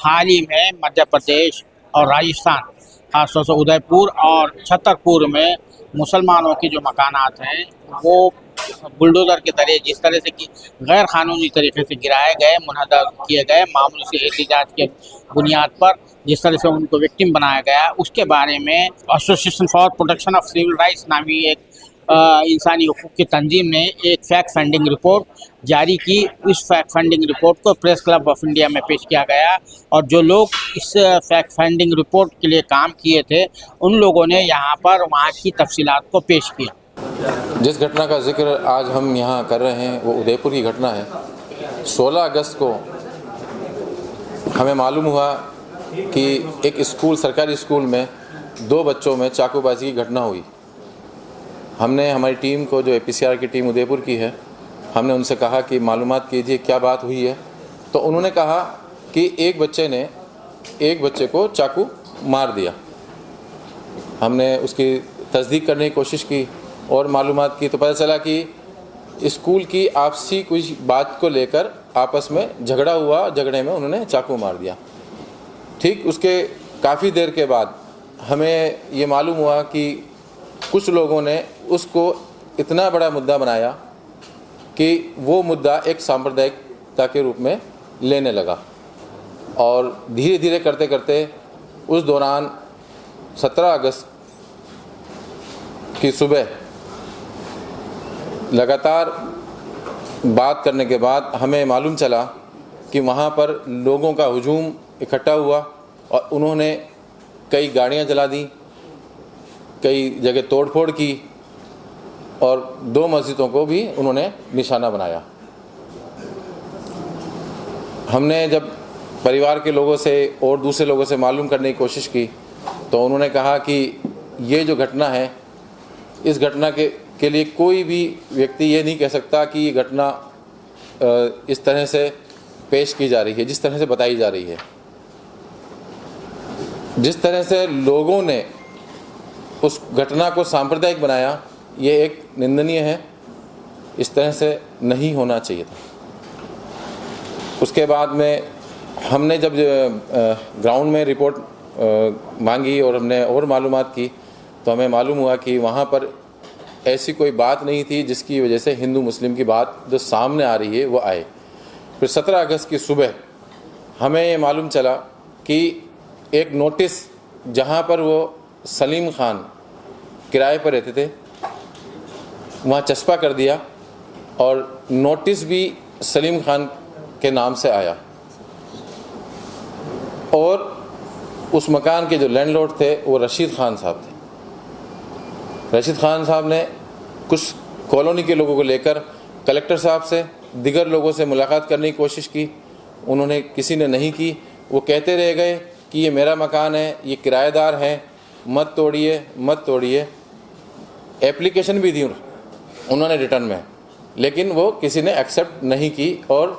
हाल ही में मध्य प्रदेश और राजस्थान, खासतौर से उदयपुर और छतरपुर में मुसलमानों के जो मकानात हैं वो बुलडोज़र के ज़रिए जिस तरह से कि गैर कानूनी तरीके से गिराए गए, मुनहदम किए गए, मामूली से एहतिजाज के बुनियाद पर जिस तरह से उनको विक्टिम बनाया गया, उसके बारे में association for protection of civil rights नामी एक इंसानी हकूक़ की तंजीम ने एक फैक्ट फाइंडिंग रिपोर्ट जारी की। इस फैक्ट फाइंडिंग रिपोर्ट को प्रेस क्लब ऑफ इंडिया में पेश किया गया और जो लोग इस फैक्ट फाइंडिंग रिपोर्ट के लिए काम किए थे उन लोगों ने यहाँ पर वहाँ की तफसीलात को पेश किया। जिस घटना का जिक्र आज हम यहाँ कर रहे हैं वो उदयपुर की घटना है। 16 अगस्त को हमें मालूम हुआ कि एक स्कूल, सरकारी स्कूल में 2 बच्चों में चाकूबाजी की घटना हुई। हमने हमारी टीम को, जो APCR की टीम उदयपुर की है, हमने उनसे कहा कि मालूमात कीजिए क्या बात हुई है। तो उन्होंने कहा कि एक बच्चे ने एक बच्चे को चाकू मार दिया। हमने उसकी तस्दीक करने की कोशिश की और मालूमात की तो पता चला कि स्कूल की आपसी कुछ बात को लेकर आपस में झगड़ा हुआ, झगड़े में उन्होंने चाकू मार दिया। ठीक उसके काफ़ी देर के बाद हमें ये मालूम हुआ कि कुछ लोगों ने उसको इतना बड़ा मुद्दा बनाया कि वो मुद्दा एक सांप्रदायिकता के रूप में लेने लगा और धीरे धीरे करते करते उस दौरान 17 अगस्त की सुबह लगातार बात करने के बाद हमें मालूम चला कि वहाँ पर लोगों का हुजूम इकट्ठा हुआ और उन्होंने कई गाड़ियाँ जला दी, कई जगह तोड़फोड़ की और 2 मस्जिदों को भी उन्होंने निशाना बनाया। हमने जब परिवार के लोगों से और दूसरे लोगों से मालूम करने की कोशिश की तो उन्होंने कहा कि ये जो घटना है, इस घटना के लिए कोई भी व्यक्ति ये नहीं कह सकता कि ये घटना इस तरह से पेश की जा रही है, जिस तरह से बताई जा रही है। जिस तरह से लोगों ने उस घटना को सांप्रदायिक बनाया, ये एक निंदनीय है। इस तरह से नहीं होना चाहिए था। उसके बाद में हमने जब ग्राउंड में रिपोर्ट मांगी और हमने और मालूमात की तो हमें मालूम हुआ कि वहाँ पर ऐसी कोई बात नहीं थी जिसकी वजह से हिंदू मुस्लिम की बात जो सामने आ रही है वो आए। फिर 17 अगस्त की सुबह हमें ये मालूम चला कि एक नोटिस, जहाँ पर वो सलीम खान किराए पर रहते थे, वहाँ चस्पा कर दिया और नोटिस भी सलीम खान के नाम से आया और उस मकान के जो लैंडलॉर्ड थे वो रशीद खान साहब थे। रशीद खान साहब ने कुछ कॉलोनी के लोगों को लेकर कलेक्टर साहब से, दिगर लोगों से मुलाकात करने की कोशिश की, उन्होंने किसी ने नहीं की। वो कहते रह गए कि ये मेरा मकान है, ये किराएदार है, मत तोड़िए मत तोड़िए। एप्लीकेशन भी दी उन्होंने रिटर्न में, लेकिन वो किसी ने एक्सेप्ट नहीं की और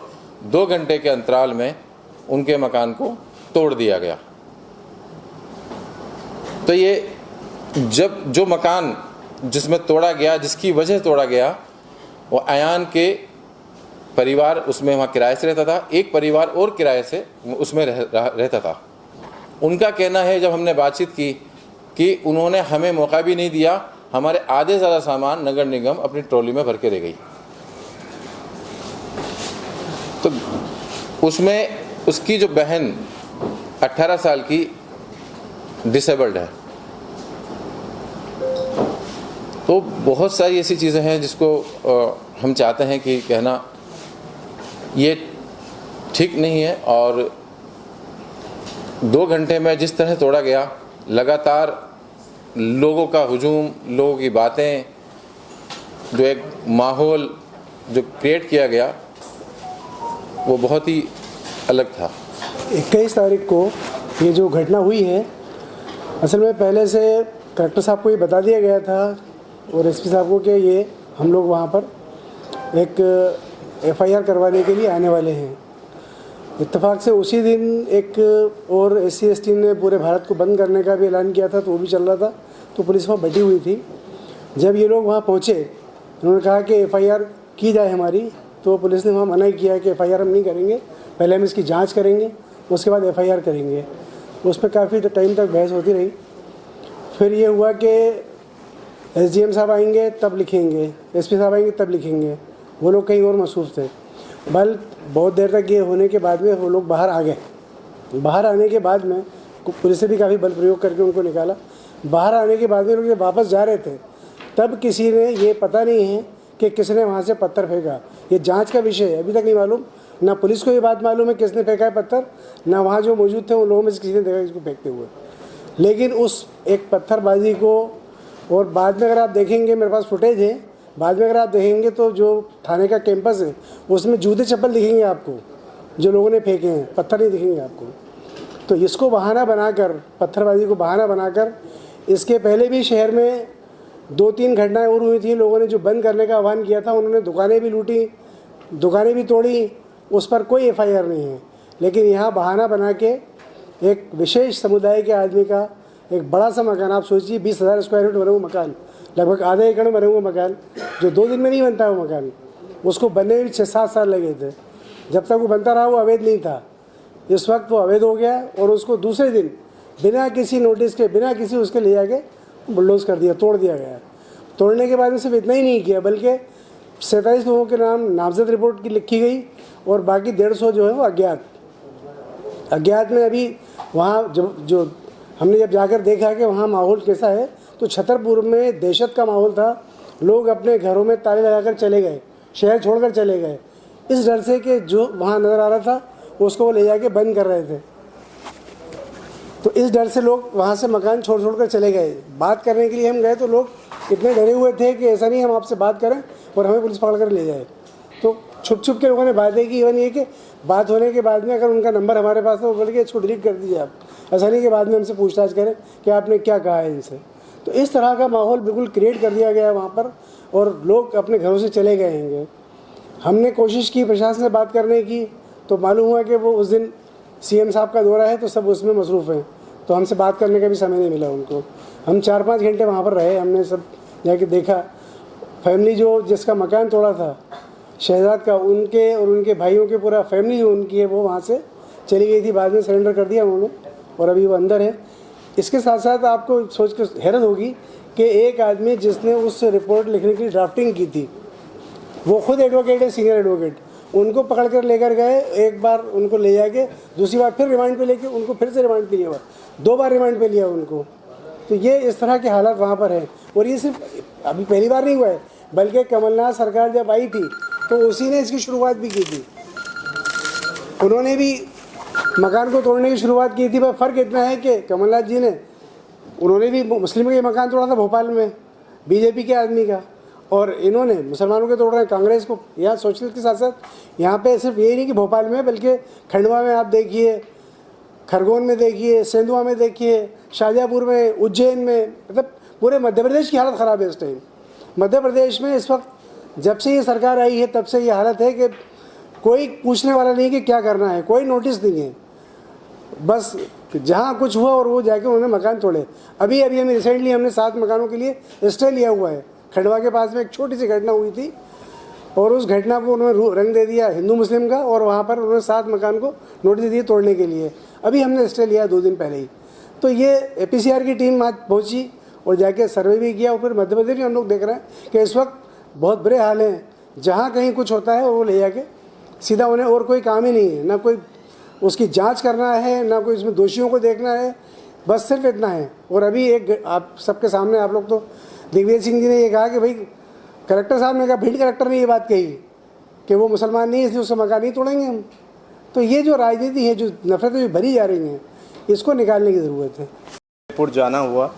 2 घंटे के अंतराल में उनके मकान को तोड़ दिया गया। तो ये जब जो मकान जिसमें तोड़ा गया, जिसकी वजह तोड़ा गया, वो अयान के परिवार उसमें वहाँ किराए से रहता था, एक परिवार और किराए से उसमें रहता था। उनका कहना है, जब हमने बातचीत की, कि उन्होंने हमें मौका भी नहीं दिया, हमारे आधे से ज़्यादा सामान नगर निगम अपनी ट्रॉली में भर के ले गई। तो उसमें उसकी जो बहन 18 साल की डिसेबल्ड है। तो बहुत सारी ऐसी चीज़ें हैं जिसको हम चाहते हैं कि कहना ये ठीक नहीं है। और 2 घंटे में जिस तरह तोड़ा गया, लगातार लोगों का हुजूम, लोगों की बातें, जो एक माहौल जो क्रिएट किया गया वो बहुत ही अलग था। 21 तारीख को ये जो घटना हुई है, असल में पहले से कलेक्टर साहब को ये बता दिया गया था और SP साहब को कि ये हम लोग वहाँ पर एक FIR करवाने के लिए आने वाले हैं। इत्तेफाक से उसी दिन एक और SC/ST ने पूरे भारत को बंद करने का भी ऐलान किया था, तो वो भी चल रहा था, तो पुलिस वहाँ बैठी हुई थी। जब ये लोग वहाँ पहुँचे, उन्होंने कहा कि FIR की जाए हमारी, तो पुलिस ने वहाँ मना किया कि FIR हम नहीं करेंगे, पहले हम इसकी जांच करेंगे, उसके बाद FIR करेंगे। उस पर काफ़ी टाइम तक बहस होती रही। फिर ये हुआ कि SDM साहब आएंगे तब लिखेंगे, SP साहब आएंगे तब लिखेंगे। वो लोग कहीं और मसरूफ़ थे। बल बहुत देर तक ये होने के बाद में वो लोग बाहर आ गए। बाहर आने के बाद में पुलिस से भी काफ़ी बल प्रयोग करके उनको निकाला। बाहर आने के बाद में लोग जब वापस जा रहे थे तब किसी ने, ये पता नहीं है कि किसने वहाँ से पत्थर फेंका। ये जांच का विषय है, अभी तक नहीं मालूम। ना पुलिस को ये बात मालूम है किसने फेंका है पत्थर, ना वहाँ जो मौजूद थे उन लोगों में से किसी ने देखा इसको फेंकते हुए। लेकिन उस एक पत्थरबाजी को, और बाद में अगर आप देखेंगे, मेरे पास फुटेज है, बाद में अगर आप देखेंगे तो जो थाने का कैंपस है उसमें जूते चप्पल दिखेंगे आपको, जो लोगों ने फेंके हैं, पत्थर नहीं दिखेंगे आपको। तो इसको बहाना बनाकर, पत्थरबाजी को बहाना बनाकर, इसके पहले भी शहर में 2-3 घटनाएं और हुई थी। लोगों ने जो बंद करने का आह्वान किया था, उन्होंने दुकानें भी लूटी, दुकानें भी तोड़ी, उस पर कोई FIR नहीं है। लेकिन यहाँ बहाना बना के एक विशेष समुदाय के आदमी का एक बड़ा सा मकान, आप सोचिए 20,000 स्क्वायर फीट बना हुआ मकान, लगभग आधे एकड़ में बना हुआ मकान, जो 2 दिन में नहीं बनता वो मकान, उसको बनने में भी 6-7 साल लगे थे। जब तक वो बनता रहा वो अवैध नहीं था। इस वक्त वो अवैध हो गया और उसको दूसरे दिन बिना किसी नोटिस के, बिना किसी उसके ले जाके बुलडोज कर दिया, तोड़ दिया गया। तोड़ने के बाद में सिर्फ इतना ही नहीं किया, बल्कि 47 लोगों के नाम नामजद रिपोर्ट की लिखी गई और बाकी 150 जो है वो अज्ञात में। अभी वहाँ जो हमने जब जाकर देखा कि वहाँ माहौल कैसा है, तो छतरपुर में दहशत का माहौल था। लोग अपने घरों में ताले लगाकर चले गए, शहर छोड़कर चले गए, इस डर से कि जो वहाँ नज़र आ रहा था उसको वो ले जाके बंद कर रहे थे। तो इस डर से लोग वहाँ से मकान छोड़ कर चले गए। बात करने के लिए हम गए तो लोग इतने डरे हुए थे कि ऐसा नहीं हम आपसे बात करें और हमें पुलिस पकड़ कर ले जाए। तो छुप के लोगों ने बातें की। इवन ये कि बात होने के बाद में अगर उनका नंबर हमारे पास है, वो बोल के इसको डिलीट कर दीजिए आप, ऐसा नहीं कि बाद में हमसे पूछताछ करें कि आपने क्या कहा है इनसे। तो इस तरह का माहौल बिल्कुल क्रिएट कर दिया गया है वहाँ पर, और लोग अपने घरों से चले गए हैं। हमने कोशिश की प्रशासन से बात करने की, तो मालूम हुआ कि वो उस दिन CM साहब का दौरा है तो सब उसमें मसरूफ़ हैं, तो हमसे बात करने का भी समय नहीं मिला उनको। हम 4-5 घंटे वहाँ पर रहे, हमने सब जाके देखा। फैमिली जो जिसका मकान तोड़ा था शहजाद का, उनके और उनके भाइयों के पूरा फैमिली जो उनकी है वो वहाँ से चली गई थी। बाद में सरेंडर कर दिया उन्होंने और अभी वो अंदर है। इसके साथ साथ आपको सोच कर हैरत होगी कि एक आदमी जिसने उस रिपोर्ट लिखने की ड्राफ्टिंग की थी, वो खुद एडवोकेट है, सीनियर एडवोकेट, उनको पकड़ कर लेकर गए। एक बार उनको ले जाके दूसरी बार फिर रिमांड पे लेके उनको फिर से रिमांड पे लिया, 2 बार रिमांड पे लिया उनको। तो ये इस तरह के हालात वहाँ पर हैं। और ये सिर्फ अभी पहली बार नहीं हुआ है, बल्कि कमलनाथ सरकार जब आई थी तो उसी ने इसकी शुरुआत भी की थी। उन्होंने भी मकान को तोड़ने की शुरुआत की थी। पर फ़र्क इतना है कि कमलनाथ जी ने, उन्होंने भी मुस्लिम के मकान तोड़ा था भोपाल में, BJP के आदमी का, और इन्होंने मुसलमानों के तोड़ रहे हैं कांग्रेस को। यहाँ सोशलिस्ट के साथ साथ यहाँ पे सिर्फ यही नहीं कि भोपाल में, बल्कि खंडवा में आप देखिए, खरगोन में देखिए, सेंधुआ में देखिए, शाहजहाँपुर में, उज्जैन में, मतलब पूरे मध्य प्रदेश की हालत ख़राब है इस टाइम। मध्य प्रदेश में इस वक्त जब से ये सरकार आई है तब से ये हालत है कि कोई पूछने वाला नहीं कि क्या करना है, कोई नोटिस नहीं है। बस जहाँ कुछ हुआ और वो जाके उन्होंने मकान तोड़े। अभी हमें रिसेंटली हमने 7 मकानों के लिए स्टे लिया हुआ है। खंडवा के पास में एक छोटी सी घटना हुई थी और उस घटना को उन्होंने रंग दे दिया हिंदू मुस्लिम का, और वहाँ पर उन्होंने 7 मकान को नोटिस दिए तोड़ने के लिए। अभी हमने स्टे लिया 2 दिन पहले ही। तो ये APCR की टीम आज पहुँची और जाके सर्वे भी किया। और फिर मध्य प्रदेश में हम लोग देख रहे हैं कि इस वक्त बहुत बुरे हाल हैं। जहाँ कहीं कुछ होता है वो ले जाके सीधा, उन्हें और कोई काम ही नहीं है, ना कोई उसकी जांच करना है, ना कोई उसमें दोषियों को देखना है, बस सिर्फ इतना है। और अभी एक आप सबके सामने, आप लोग तो दिग्विजय सिंह जी ने ये कहा कि भाई कलेक्टर साहब ने कहा, भिंड कलेक्टर ने ये बात कही कि वो मुसलमान नहीं है इसलिए उसका मकान नहीं तोड़ेंगे हम। तो ये जो राजनीति है, जो नफरतें जो भरी जा रही हैं, इसको निकालने की ज़रूरत है। उदयपुर जाना हुआ।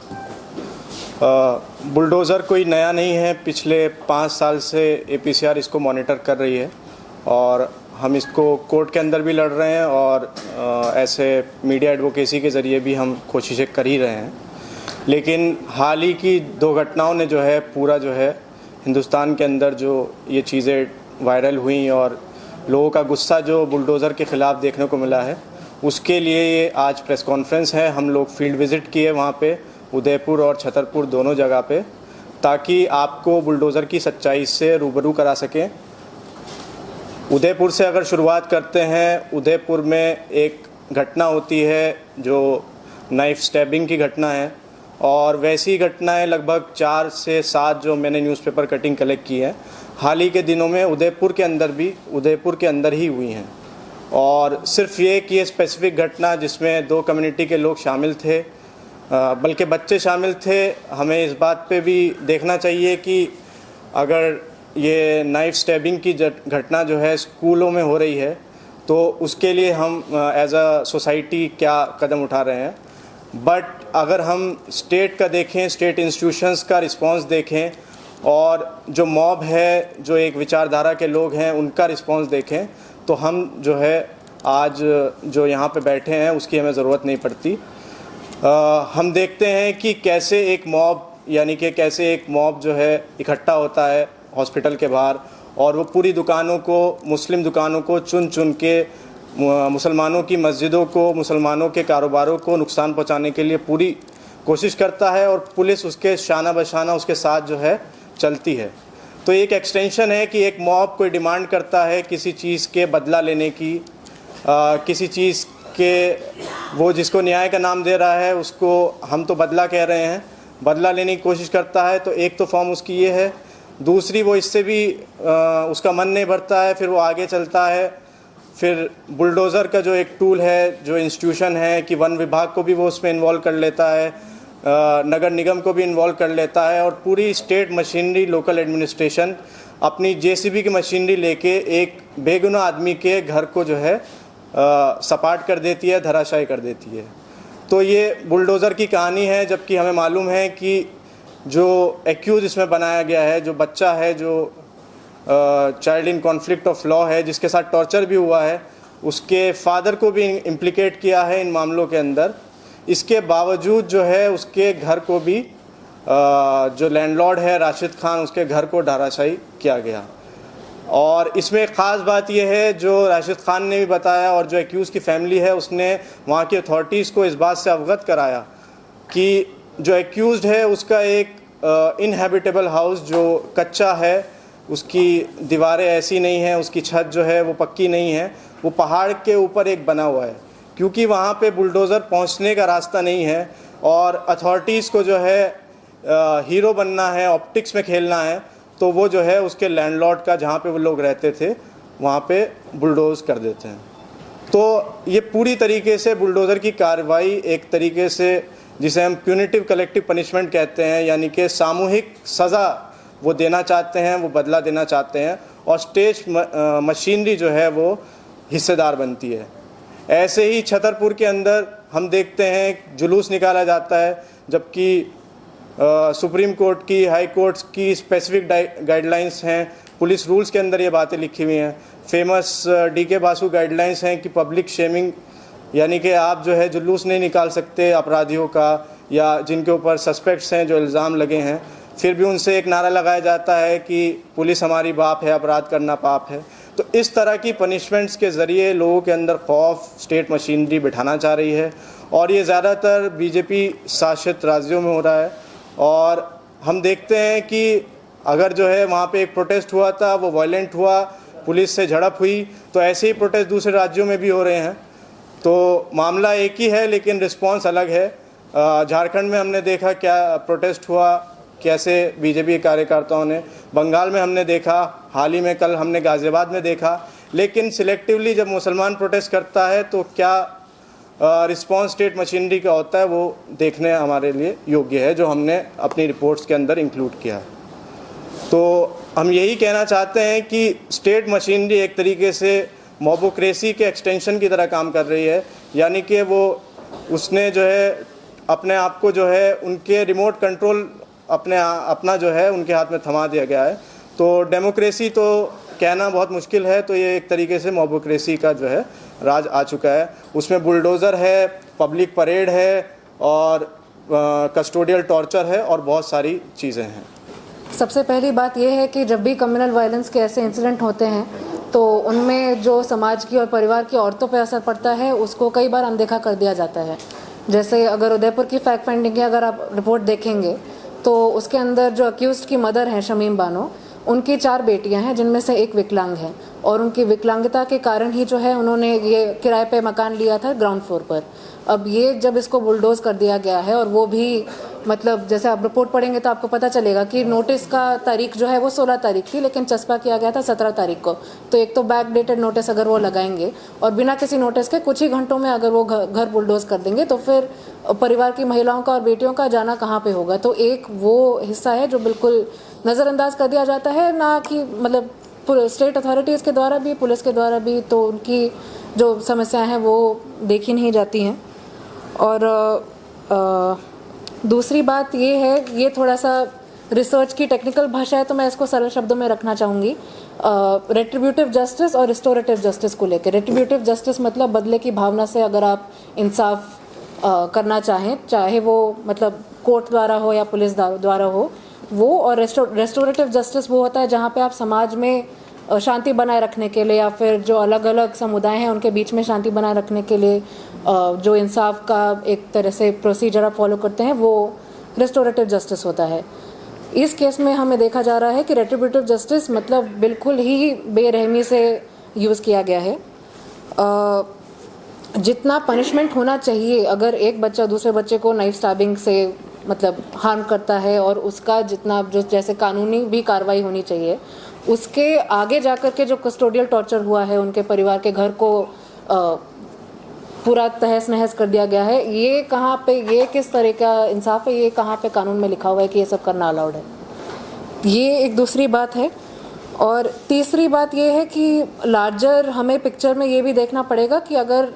बुलडोज़र कोई नया नहीं है, पिछले 5 साल से APCR इसको मॉनिटर कर रही है और हम इसको कोर्ट के अंदर भी लड़ रहे हैं और ऐसे मीडिया एडवोकेसी के ज़रिए भी हम कोशिशें कर ही रहे हैं। लेकिन हाल ही की 2 घटनाओं ने जो है पूरा जो है हिंदुस्तान के अंदर जो ये चीज़ें वायरल हुई और लोगों का गुस्सा जो बुलडोज़र के ख़िलाफ़ देखने को मिला है, उसके लिए ये आज प्रेस कॉन्फ्रेंस है। हम लोग फील्ड विज़िट किए वहाँ पे, उदयपुर और छतरपुर दोनों जगह पे, ताकि आपको बुलडोज़र की सच्चाई से रूबरू करा सकें। उदयपुर से अगर शुरुआत करते हैं, उदयपुर में एक घटना होती है जो नाइफ स्टैबिंग की घटना है, और वैसी घटनाएं लगभग 4 से 7 जो मैंने न्यूज़पेपर कटिंग कलेक्ट की है हाल ही के दिनों में उदयपुर के अंदर ही हुई हैं। और सिर्फ ये कि ये स्पेसिफिक घटना जिसमें 2 कम्युनिटी के लोग शामिल थे, बल्कि बच्चे शामिल थे, हमें इस बात पे भी देखना चाहिए कि अगर ये नाइफ स्टैबिंग की घटना जो है स्कूलों में हो रही है तो उसके लिए हम एज अ सोसाइटी क्या कदम उठा रहे हैं। बट अगर हम स्टेट का देखें, स्टेट इंस्टीट्यूशंस का रिस्पांस देखें, और जो मॉब है, जो एक विचारधारा के लोग हैं, उनका रिस्पांस देखें, तो हम जो है आज जो यहाँ पे बैठे हैं उसकी हमें ज़रूरत नहीं पड़ती। हम देखते हैं कि कैसे एक मॉब जो है इकट्ठा होता है हॉस्पिटल के बाहर, और वो पूरी दुकानों को, मुस्लिम दुकानों को चुन चुन के, मुसलमानों की मस्जिदों को, मुसलमानों के कारोबारों को नुकसान पहुंचाने के लिए पूरी कोशिश करता है, और पुलिस उसके शाना बशाना उसके साथ जो है चलती है। तो एक एक्सटेंशन है कि एक मॉब कोई डिमांड करता है किसी चीज़ के बदला लेने की, किसी चीज़ के, वो जिसको न्याय का नाम दे रहा है उसको हम तो बदला कह रहे हैं, बदला लेने की कोशिश करता है। तो एक तो फॉर्म उसकी ये है। दूसरी, वो इससे भी उसका मन नहीं भरता है, फिर वो आगे चलता है, फिर बुलडोज़र का जो एक टूल है, जो इंस्टीट्यूशन है कि वन विभाग को भी वो उसमें इन्वॉल्व कर लेता है, नगर निगम को भी इन्वॉल्व कर लेता है, और पूरी स्टेट मशीनरी, लोकल एडमिनिस्ट्रेशन अपनी जेसीबी की मशीनरी लेके एक बेगुनाह आदमी के घर को जो है सपाट कर देती है, धराशायी कर देती है। तो ये बुलडोज़र की कहानी है, जबकि हमें मालूम है कि जो एक्यूज़ इसमें बनाया गया है, जो बच्चा है, जो child in conflict of law है, जिसके साथ टॉर्चर भी हुआ है, उसके फादर को भी इम्प्लिकेट किया है इन मामलों के अंदर। इसके बावजूद जो है उसके घर को भी, जो लैंडलॉर्ड है राशिद खान, उसके घर को धराशायी किया गया। और इसमें एक ख़ास बात यह है, जो राशिद खान ने भी बताया और जो एक्यूज़ की फैमिली है उसने वहाँ की अथॉरिटीज़ को इस बात से अवगत कराया कि जो एक्यूज़ड है उसका एक इनहैबिटेबल हाउस जो कच्चा है, उसकी दीवारें ऐसी नहीं हैं, उसकी छत जो है वो पक्की नहीं है, वो पहाड़ के ऊपर एक बना हुआ है। क्योंकि वहाँ पे बुलडोज़र पहुँचने का रास्ता नहीं है और अथॉरिटीज़ को जो है हीरो बनना है, ऑप्टिक्स में खेलना है, तो वो जो है उसके लैंडलॉर्ड का, जहाँ पे वो लोग रहते थे, वहाँ पे बुलडोज़ कर देते हैं। तो ये पूरी तरीके से बुलडोज़र की कार्रवाई एक तरीके से जिसे हम प्यूनिटिव कलेक्टिव पनिशमेंट कहते हैं, यानी कि सामूहिक सज़ा वो देना चाहते हैं, वो बदला देना चाहते हैं, और स्टेट मशीनरी जो है वो हिस्सेदार बनती है। ऐसे ही छतरपुर के अंदर हम देखते हैं जुलूस निकाला जाता है, जबकि सुप्रीम कोर्ट की, हाई कोर्ट्स की स्पेसिफिक गाइडलाइंस हैं, पुलिस रूल्स के अंदर ये बातें लिखी हुई हैं। फेमस DK बासु गाइडलाइंस हैं कि पब्लिक शेमिंग, यानी कि आप जो है जुलूस नहीं निकाल सकते अपराधियों का, या जिनके ऊपर सस्पेक्ट्स हैं, जो इल्ज़ाम लगे हैं। फिर भी उनसे एक नारा लगाया जाता है कि पुलिस हमारी बाप है, अपराध करना पाप है। तो इस तरह की पनिशमेंट्स के ज़रिए लोगों के अंदर खौफ स्टेट मशीनरी बिठाना चाह रही है, और ये ज़्यादातर BJP शासित राज्यों में हो रहा है। और हम देखते हैं कि अगर जो है वहाँ पे एक प्रोटेस्ट हुआ था, वो वायलेंट हुआ, पुलिस से झड़प हुई, तो ऐसे ही प्रोटेस्ट दूसरे राज्यों में भी हो रहे हैं। तो मामला एक ही है लेकिन रिस्पांस अलग है। झारखंड में हमने देखा क्या प्रोटेस्ट हुआ, कैसे BJP कार्यकर्ताओं ने, बंगाल में हमने देखा, हाल ही में कल हमने गाज़ियाबाद में देखा। लेकिन सिलेक्टिवली जब मुसलमान प्रोटेस्ट करता है तो क्या रिस्पांस स्टेट मशीनरी का होता है, वो देखने हमारे लिए योग्य है, जो हमने अपनी रिपोर्ट्स के अंदर इंक्लूड किया। तो हम यही कहना चाहते हैं कि स्टेट मशीनरी एक तरीके से मोबोक्रेसी के एक्सटेंशन की तरह काम कर रही है, यानी कि वो उसने जो है अपने आप को जो है उनके रिमोट कंट्रोल अपना जो है उनके हाथ में थमा दिया गया है। तो डेमोक्रेसी तो कहना बहुत मुश्किल है, तो ये एक तरीके से मोबोक्रेसी का जो है राज आ चुका है। उसमें बुलडोज़र है, पब्लिक परेड है, और कस्टोडियल टॉर्चर है, और बहुत सारी चीज़ें हैं। सबसे पहली बात यह है कि जब भी कम्युनल वायलेंस के ऐसे इंसिडेंट होते हैं तो उनमें जो समाज की और परिवार की औरतों पर असर पड़ता है उसको कई बार अनदेखा कर दिया जाता है। जैसे अगर उदयपुर की फैक्ट फाइंडिंग की अगर आप रिपोर्ट देखेंगे तो उसके अंदर जो अक्यूज्ड की मदर हैं शमीम बानो, उनकी 4 बेटियां हैं जिनमें से एक विकलांग है, और उनकी विकलांगता के कारण ही जो है उन्होंने ये किराए पे मकान लिया था ग्राउंड फ्लोर पर। अब ये जब इसको बुलडोज कर दिया गया है, और वो भी मतलब जैसे आप रिपोर्ट पढ़ेंगे तो आपको पता चलेगा कि नोटिस का तारीख जो है वो 16 तारीख थी, लेकिन चस्पा किया गया था 17 तारीख को। तो एक तो बैक डेटेड नोटिस अगर वो लगाएंगे और बिना किसी नोटिस के कुछ ही घंटों में अगर वो घर बुलडोज कर देंगे तो फिर परिवार की महिलाओं का और बेटियों का जाना कहाँ पे होगा। तो एक वो हिस्सा है जो बिल्कुल नज़रअंदाज कर दिया जाता है, ना कि मतलब स्टेट अथॉरिटीज़ के द्वारा भी, पुलिस के द्वारा भी, तो उनकी जो समस्याएं हैं वो देखी नहीं जाती हैं। और दूसरी बात ये है, ये थोड़ा सा रिसर्च की टेक्निकल भाषा है तो मैं इसको सरल शब्दों में रखना चाहूँगी। रेट्रिब्यूटिव जस्टिस और रिस्टोरेटिव जस्टिस को लेकर। रेट्रिब्यूटिव जस्टिस मतलब बदले की भावना से अगर आप इंसाफ करना चाहें, चाहे वो मतलब कोर्ट द्वारा हो या पुलिस द्वारा हो, वो। और रेस्टोरेटिव जस्टिस वो होता है जहाँ पे आप समाज में शांति बनाए रखने के लिए, या फिर जो अलग अलग समुदाय हैं उनके बीच में शांति बनाए रखने के लिए जो इंसाफ का एक तरह से प्रोसीजर आप फॉलो करते हैं, वो रेस्टोरेटिव जस्टिस होता है। इस केस में हमें देखा जा रहा है कि रेट्रिब्यूटिव जस्टिस मतलब बिल्कुल ही बेरहमी से यूज़ किया गया है। जितना पनिशमेंट होना चाहिए, अगर एक बच्चा दूसरे बच्चे को नाइफ स्टैबिंग से मतलब हार्म करता है और उसका जितना जो जैसे कानूनी भी कार्रवाई होनी चाहिए, उसके आगे जाकर के जो कस्टोडियल टॉर्चर हुआ है, उनके परिवार के घर को पूरा तहस नहस कर दिया गया है, ये कहाँ पे, ये किस तरह का इंसाफ है, ये कहाँ पे कानून में लिखा हुआ है कि ये सब करना अलाउड है। ये एक दूसरी बात है। और तीसरी बात ये है कि लार्जर हमें पिक्चर में ये भी देखना पड़ेगा कि अगर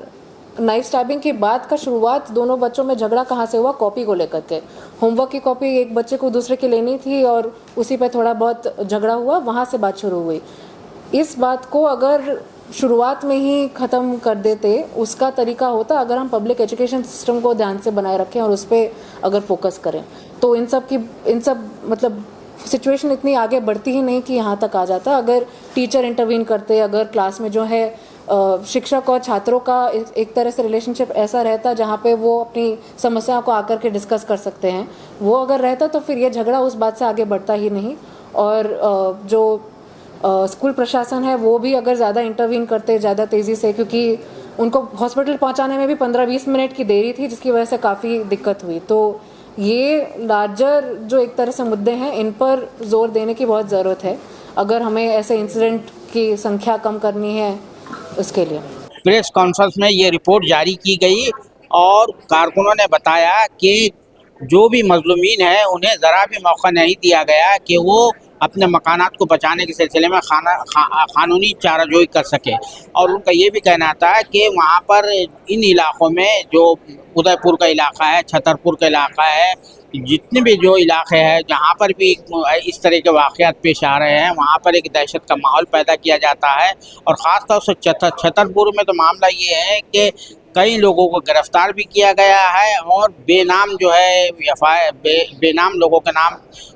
नाइफ स्टैबिंग की बात का शुरुआत दोनों बच्चों में झगड़ा कहाँ से हुआ, कॉपी को लेकर के। होमवर्क की कॉपी एक बच्चे को दूसरे की लेनी थी और उसी पे थोड़ा बहुत झगड़ा हुआ, वहाँ से बात शुरू हुई। इस बात को अगर शुरुआत में ही ख़त्म कर देते, उसका तरीका होता अगर हम पब्लिक एजुकेशन सिस्टम को ध्यान से बनाए रखें और उस पर अगर फोकस करें, तो इन सब मतलब सिचुएशन इतनी आगे बढ़ती ही नहीं कि यहाँ तक आ जाता। अगर टीचर इंटरवीन करते, अगर क्लास में जो है शिक्षक और छात्रों का एक तरह से रिलेशनशिप ऐसा रहता जहाँ पे वो अपनी समस्याओं को आकर के डिस्कस कर सकते हैं, वो अगर रहता तो फिर ये झगड़ा उस बात से आगे बढ़ता ही नहीं। और जो स्कूल प्रशासन है वो भी अगर ज़्यादा इंटरवीन करते ज़्यादा तेज़ी से, क्योंकि उनको हॉस्पिटल पहुंचाने में भी 15-20 मिनट की देरी थी जिसकी वजह से काफ़ी दिक्कत हुई। तो ये लार्जर जो एक तरह से मुद्दे हैं, इन पर जोर देने की बहुत ज़रूरत है अगर हमें ऐसे इंसिडेंट की संख्या कम करनी है उसके लिए। प्रेस कॉन्फ्रेंस में ये रिपोर्ट जारी की गई और कारकुनों ने बताया कि जो भी मजलूमीन है उन्हें ज़रा भी मौका नहीं दिया गया कि वो अपने मकानात को बचाने के सिलसिले में कानूनी चाराजोई कर सके। और उनका ये भी कहना था कि वहाँ पर इन इलाक़ों में जो उदयपुर का इलाक़ा है, छतरपुर का इलाक़ा है, जितने भी जो इलाके हैं जहाँ पर भी इस तरह के वाक़यात पेश आ रहे हैं, वहाँ पर एक दहशत का माहौल पैदा किया जाता है। और ख़ास तौर से छतरपुर में तो मामला ये है कि कई लोगों को गिरफ्तार भी किया गया है और बेनाम जो है बेनाम लोगों के नाम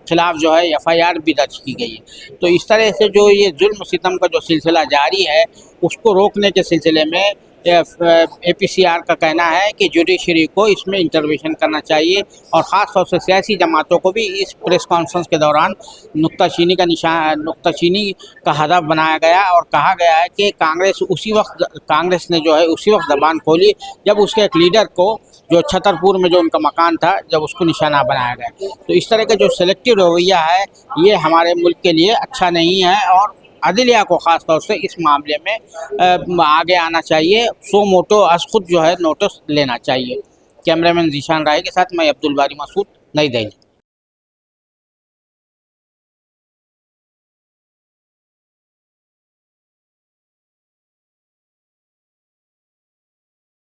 खिलाफ जो है FIR भी दर्ज की गई है। तो इस तरह से जो ये जुल्म सितम का जो सिलसिला जारी है, उसको रोकने के सिलसिले में APCR का कहना है कि जुडिशरी को इसमें इंटरवेंशन करना चाहिए। और ख़ास तौर से सियासी जमातों को भी इस प्रेस कॉन्फ्रेंस के दौरान नुक्ताचीनी का हदफ बनाया गया और कहा गया है कि कांग्रेस ने जो है उसी वक्त ज़बान खोली जब उसके एक लीडर को, जो छतरपुर में जो उनका मकान था, जब उसको निशाना बनाया गया। तो इस तरह का जो सेलेक्टिव रवैया है ये हमारे मुल्क के लिए अच्छा नहीं है और अदलिया को ख़ास तौर से इस मामले में आगे आना चाहिए, सो मोटो अज खुद जो है नोटिस लेना चाहिए। कैमरामैन जीशान राय के साथ मैं अब्दुल बारी मसूद, नई दिल्ली।